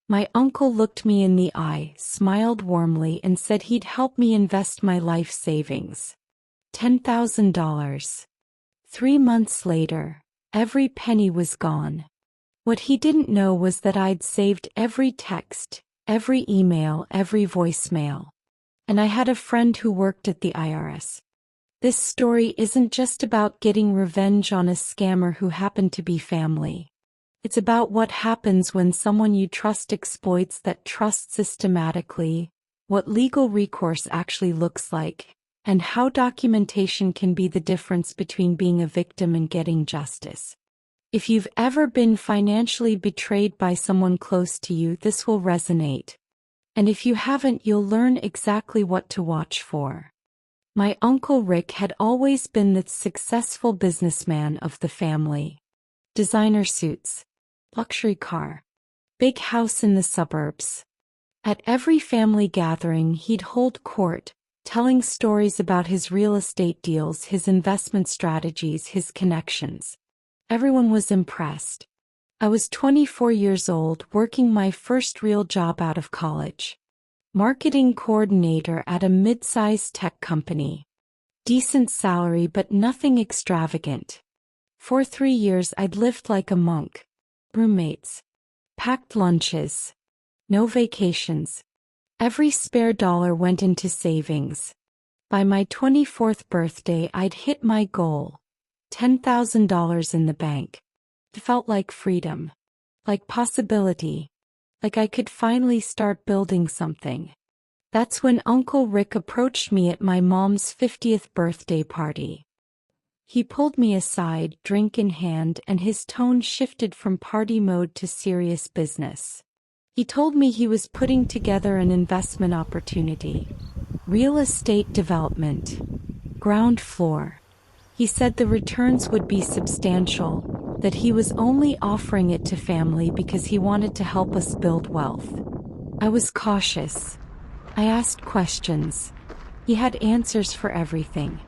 My uncle looked me in the eye, smiled warmly, and said he'd help me invest my life savings. $10,000. 3 months later, every penny was gone. What he didn't know was that I'd saved every text, every email, every voicemail. And I had a friend who worked at the IRS. This story isn't just about getting revenge on a scammer who happened to be family. It's about what happens when someone you trust exploits that trust systematically, what legal recourse actually looks like, and how documentation can be the difference between being a victim and getting justice. If you've ever been financially betrayed by someone close to you, this will resonate. And if you haven't, you'll learn exactly what to watch for. My Uncle Rick had always been the successful businessman of the family. Designer suits, luxury car, big house in the suburbs. At every family gathering, he'd hold court, telling stories about his real estate deals, his investment strategies, his connections. Everyone was impressed. I was 24 years old, working my first real job out of college. Marketing coordinator at a mid-sized tech company. Decent salary but nothing extravagant. For 3 years I'd lived like a monk. Roommates. Packed lunches. No vacations. Every spare dollar went into savings. By my 24th birthday I'd hit my goal. $10,000 in the bank. It felt like freedom. Like possibility. Like I could finally start building something. That's when Uncle Rick approached me at my mom's 50th birthday party. He pulled me aside, drink in hand, and his tone shifted from party mode to serious business. He told me he was putting together an investment opportunity. Real estate development. Ground floor. He said the returns would be substantial, that he was only offering it to family because he wanted to help us build wealth. I was cautious. I asked questions. He had answers for everything.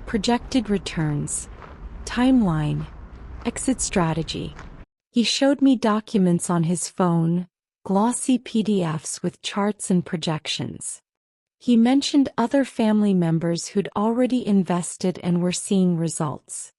Projected returns. Timeline. Exit strategy. He showed me documents on his phone, glossy PDFs with charts and projections. He mentioned other family members who'd already invested and were seeing results.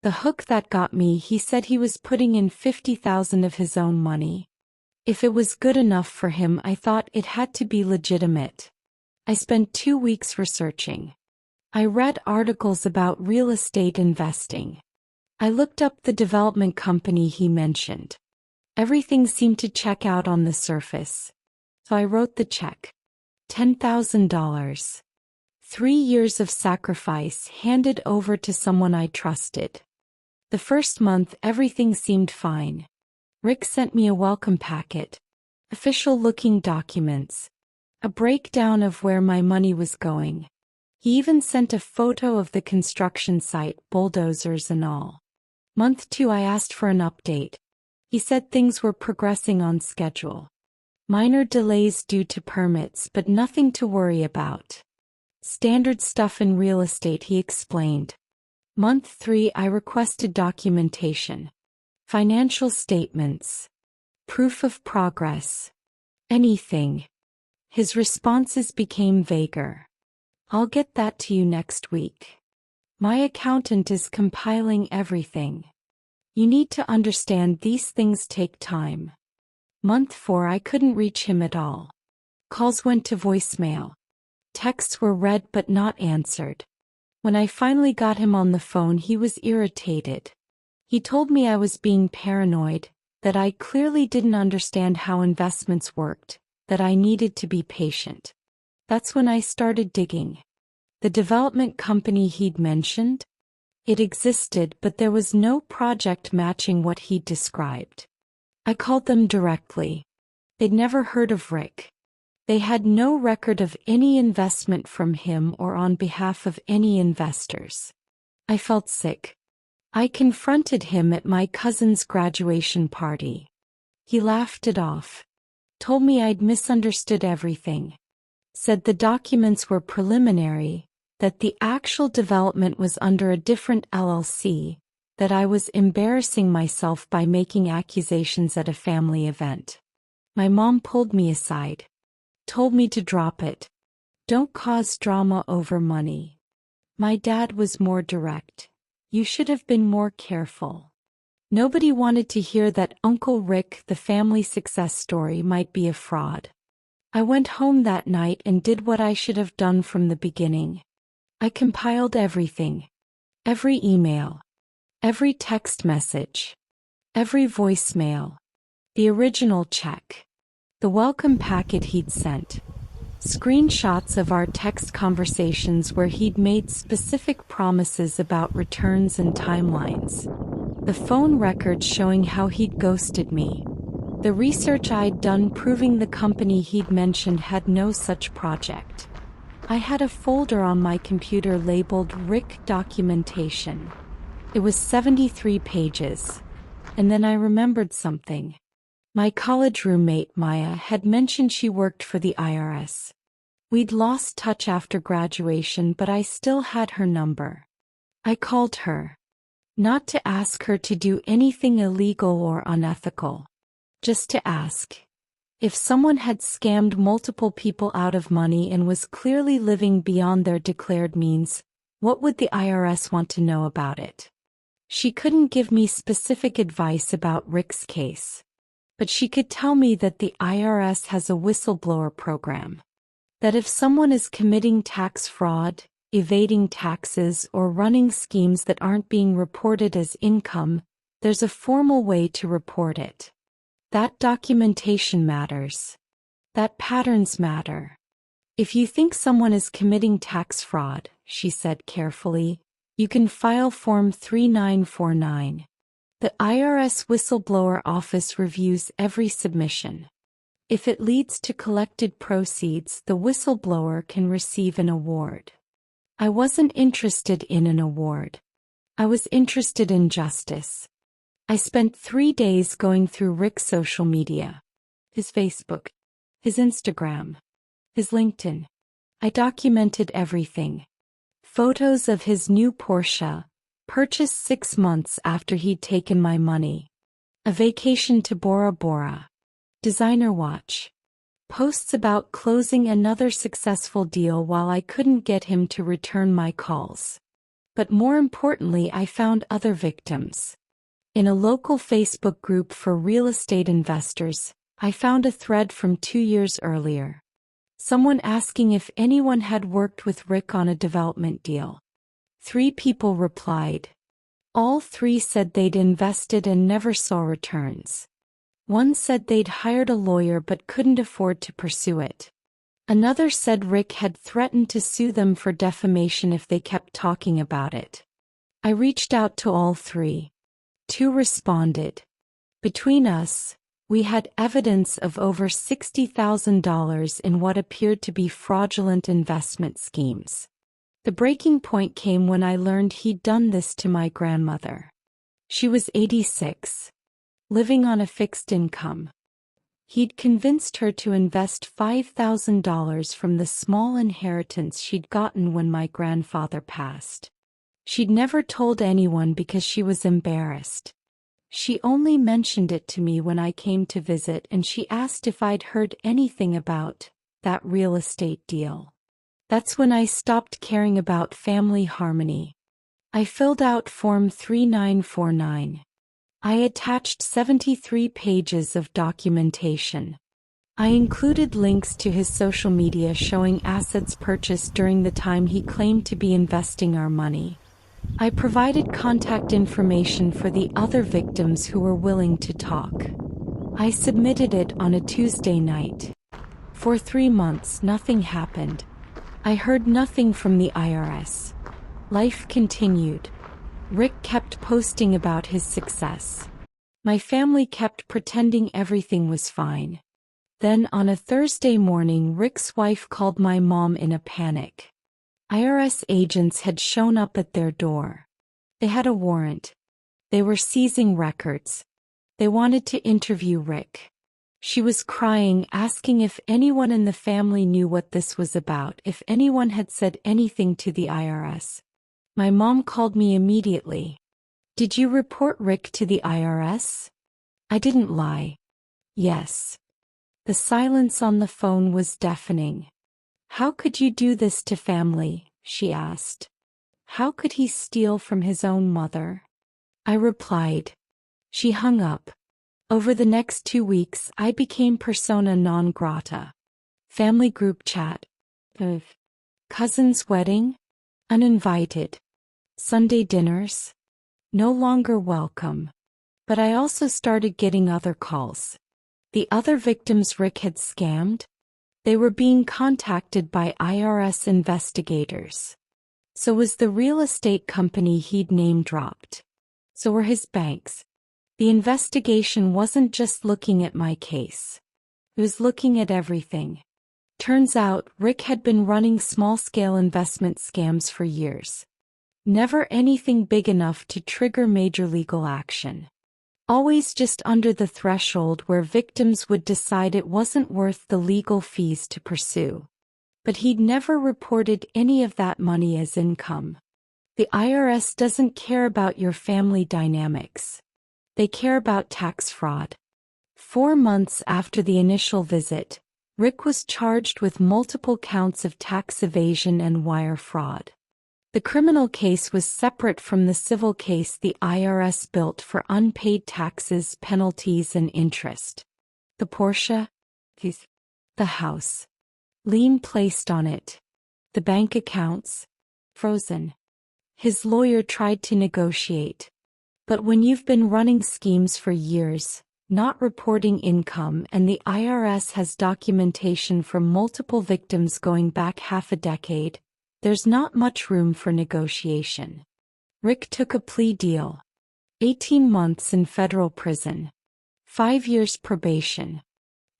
The hook that got me, he said he was putting in $50,000 of his own money. If it was good enough for him, I thought it had to be legitimate. I spent 2 weeks researching. I read articles about real estate investing. I looked up the development company he mentioned. Everything seemed to check out on the surface. So I wrote the check. $10,000. 3 years of sacrifice handed over to someone I trusted. The first month everything seemed fine. Rick sent me a welcome packet, official-looking documents, a breakdown of where my money was going. He even sent a photo of the construction site, bulldozers and all. Month 2 I asked for an update. He said things were progressing on schedule. Minor delays due to permits, but nothing to worry about. Standard stuff in real estate, he explained. Month 3 I requested documentation. Financial statements. Proof of progress. Anything. His responses became vaguer. I'll get that to you next week. My accountant is compiling everything. You need to understand these things take time. Month 4 I couldn't reach him at all. Calls went to voicemail. Texts were read but not answered. When I finally got him on the phone, he was irritated. He told me I was being paranoid, that I clearly didn't understand how investments worked, that I needed to be patient. That's when I started digging. The development company he'd mentioned? It existed, but there was no project matching what he'd described. I called them directly. They'd never heard of Rick. They had no record of any investment from him or on behalf of any investors. I felt sick. I confronted him at my cousin's graduation party. He laughed it off. Told me I'd misunderstood everything. Said the documents were preliminary, that the actual development was under a different LLC, that I was embarrassing myself by making accusations at a family event. My mom pulled me aside. Told me to drop it. Don't cause drama over money. My dad was more direct. You should have been more careful. Nobody wanted to hear that Uncle Rick, the family success story, might be a fraud. I went home that night and did what I should have done from the beginning. I compiled everything. Every email. Every text message. Every voicemail. The original check. The welcome packet he'd sent. Screenshots of our text conversations where he'd made specific promises about returns and timelines. The phone records showing how he'd ghosted me. The research I'd done proving the company he'd mentioned had no such project. I had a folder on my computer labeled Rick Documentation. It was 73 pages. And then I remembered something. My college roommate Maya had mentioned she worked for the IRS. We'd lost touch after graduation, but I still had her number. I called her. Not to ask her to do anything illegal or unethical. Just to ask. If someone had scammed multiple people out of money and was clearly living beyond their declared means, what would the IRS want to know about it? She couldn't give me specific advice about Rick's case. But she could tell me that the IRS has a whistleblower program. That if someone is committing tax fraud, evading taxes, or running schemes that aren't being reported as income, there's a formal way to report it. That documentation matters. That patterns matter. If you think someone is committing tax fraud, she said carefully, you can file Form 3949. The IRS Whistleblower Office reviews every submission. If it leads to collected proceeds, the whistleblower can receive an award. I wasn't interested in an award. I was interested in justice. I spent 3 days going through Rick's social media. His Facebook. His Instagram. His LinkedIn. I documented everything. Photos of his new Porsche, purchased 6 months after he'd taken my money. A vacation to Bora Bora. Designer watch. Posts about closing another successful deal while I couldn't get him to return my calls. But more importantly, I found other victims. In a local Facebook group for real estate investors, I found a thread from 2 years earlier. Someone asking if anyone had worked with Rick on a development deal. 3 people replied. All 3 said they'd invested and never saw returns. One said they'd hired a lawyer but couldn't afford to pursue it. Another said Rick had threatened to sue them for defamation if they kept talking about it. I reached out to all 3. 2 responded. Between us, we had evidence of over $60,000 in what appeared to be fraudulent investment schemes. The breaking point came when I learned he'd done this to my grandmother. She was 86. Living on a fixed income. He'd convinced her to invest $5,000 from the small inheritance she'd gotten when my grandfather passed. She'd never told anyone because she was embarrassed. She only mentioned it to me when I came to visit, and she asked if I'd heard anything about that real estate deal. That's when I stopped caring about family harmony. I filled out Form 3949. I attached 73 pages of documentation. I included links to his social media showing assets purchased during the time he claimed to be investing our money. I provided contact information for the other victims who were willing to talk. I submitted it on a Tuesday night. For 3 months, nothing happened. I heard nothing from the IRS. Life continued. Rick kept posting about his success. My family kept pretending everything was fine. Then on a Thursday morning, Rick's wife called my mom in a panic. IRS agents had shown up at their door. They had a warrant. They were seizing records. They wanted to interview Rick. She was crying, asking if anyone in the family knew what this was about, if anyone had said anything to the IRS. My mom called me immediately. Did you report Rick to the IRS? I didn't lie. Yes. The silence on the phone was deafening. "How could you do this to family?" she asked. "How could he steal from his own mother?" I replied. She hung up. Over the next 2 weeks, I became persona non grata. Family group chat. Cousin's wedding? Uninvited. Sunday dinners? No longer welcome. But I also started getting other calls. The other victims Rick had scammed? They were being contacted by IRS investigators. So was the real estate company he'd name-dropped. So were his banks. The investigation wasn't just looking at my case. It was looking at everything. Turns out, Rick had been running small-scale investment scams for years. Never anything big enough to trigger major legal action. Always just under the threshold where victims would decide it wasn't worth the legal fees to pursue. But he'd never reported any of that money as income. The IRS doesn't care about your family dynamics. They care about tax fraud. 4 months after the initial visit, Rick was charged with multiple counts of tax evasion and wire fraud. The criminal case was separate from the civil case the IRS built for unpaid taxes, penalties, and interest. The Porsche? The house. Lien placed on it. The bank accounts? Frozen. His lawyer tried to negotiate. But when you've been running schemes for years, not reporting income, and the IRS has documentation from multiple victims going back half a decade, there's not much room for negotiation. Rick took a plea deal. 18 months in federal prison. 5 years probation.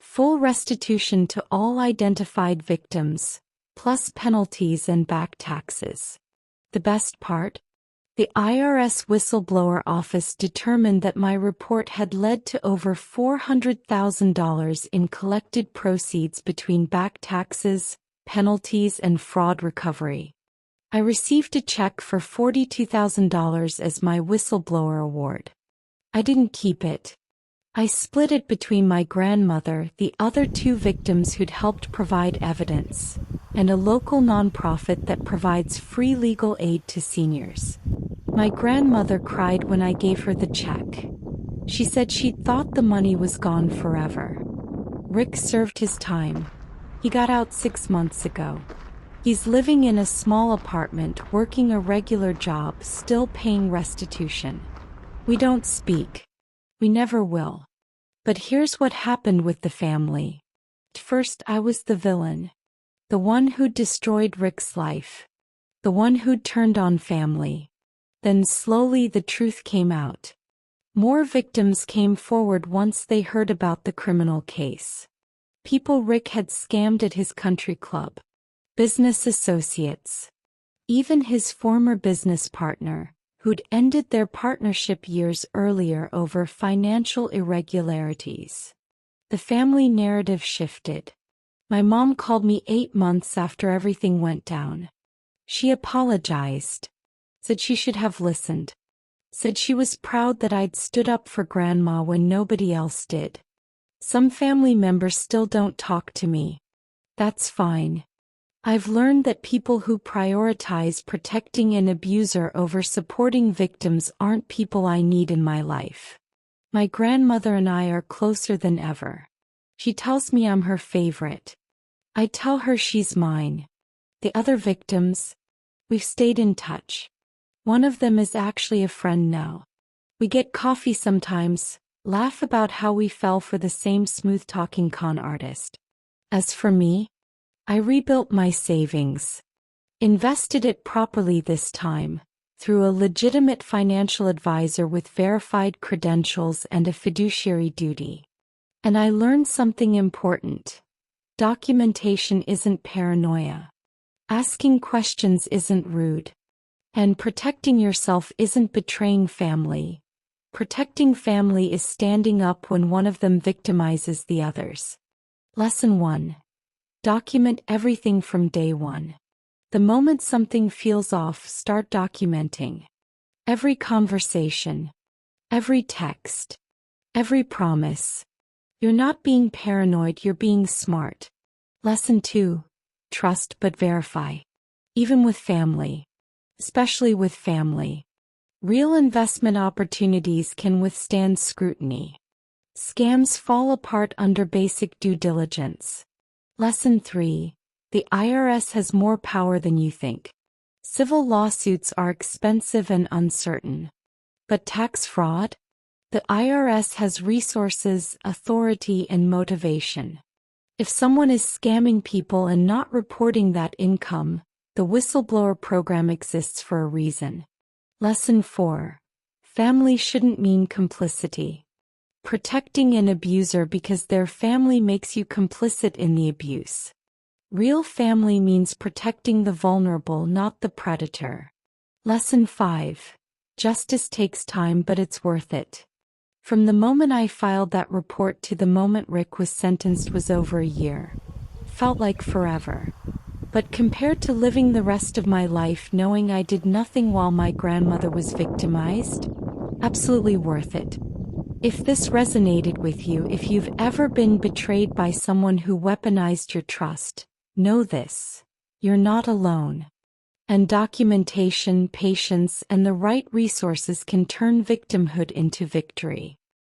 Full restitution to all identified victims, plus penalties and back taxes. The best part? The IRS Whistleblower Office determined that my report had led to over $400,000 in collected proceeds between back taxes, penalties, and fraud recovery. I received a check for $42,000 as my whistleblower award. I didn't keep it. I split it between my grandmother, the other 2 victims who'd helped provide evidence, and a local nonprofit that provides free legal aid to seniors. My grandmother cried when I gave her the check. She said she'd thought the money was gone forever. Rick served his time. He got out 6 months ago. He's living in a small apartment, working a regular job, still paying restitution. We don't speak. We never will. But here's what happened with the family. First, I was the villain. The one who destroyed Rick's life. The one who'd turned on family. Then slowly the truth came out. More victims came forward once they heard about the criminal case. People Rick had scammed at his country club. Business associates. Even his former business partner, who'd ended their partnership years earlier over financial irregularities. The family narrative shifted. My mom called me 8 months after everything went down. She apologized. Said she should have listened. Said she was proud that I'd stood up for Grandma when nobody else did. Some family members still don't talk to me. That's fine. I've learned that people who prioritize protecting an abuser over supporting victims aren't people I need in my life. My grandmother and I are closer than ever. She tells me I'm her favorite. I tell her she's mine. The other victims? We've stayed in touch. One of them is actually a friend now. We get coffee sometimes, laugh about how we fell for the same smooth-talking con artist. As for me, I rebuilt my savings. Invested it properly this time, through a legitimate financial advisor with verified credentials and a fiduciary duty. And I learned something important. Documentation isn't paranoia. Asking questions isn't rude. And protecting yourself isn't betraying family. Protecting family is standing up when one of them victimizes the others. Lesson 1. Document everything from day one. The moment something feels off, start documenting. Every conversation. Every text. Every promise. You're not being paranoid, you're being smart. Lesson 2. Trust but verify. Even with family. Especially with family. Real investment opportunities can withstand scrutiny. Scams fall apart under basic due diligence. Lesson 3. The IRS has more power than you think. Civil lawsuits are expensive and uncertain. But tax fraud? The IRS has resources, authority, and motivation. If someone is scamming people and not reporting that income, the whistleblower program exists for a reason. Lesson 4. Family shouldn't mean complicity. Protecting an abuser because their family makes you complicit in the abuse. Real family means protecting the vulnerable, not the predator. Lesson 5. Justice takes time, but it's worth it. From the moment I filed that report to the moment Rick was sentenced was over a year. Felt like forever. But compared to living the rest of my life knowing I did nothing while my grandmother was victimized, absolutely worth it. If this resonated with you, if you've ever been betrayed by someone who weaponized your trust, know this: you're not alone. And documentation, patience, and the right resources can turn victimhood into victory.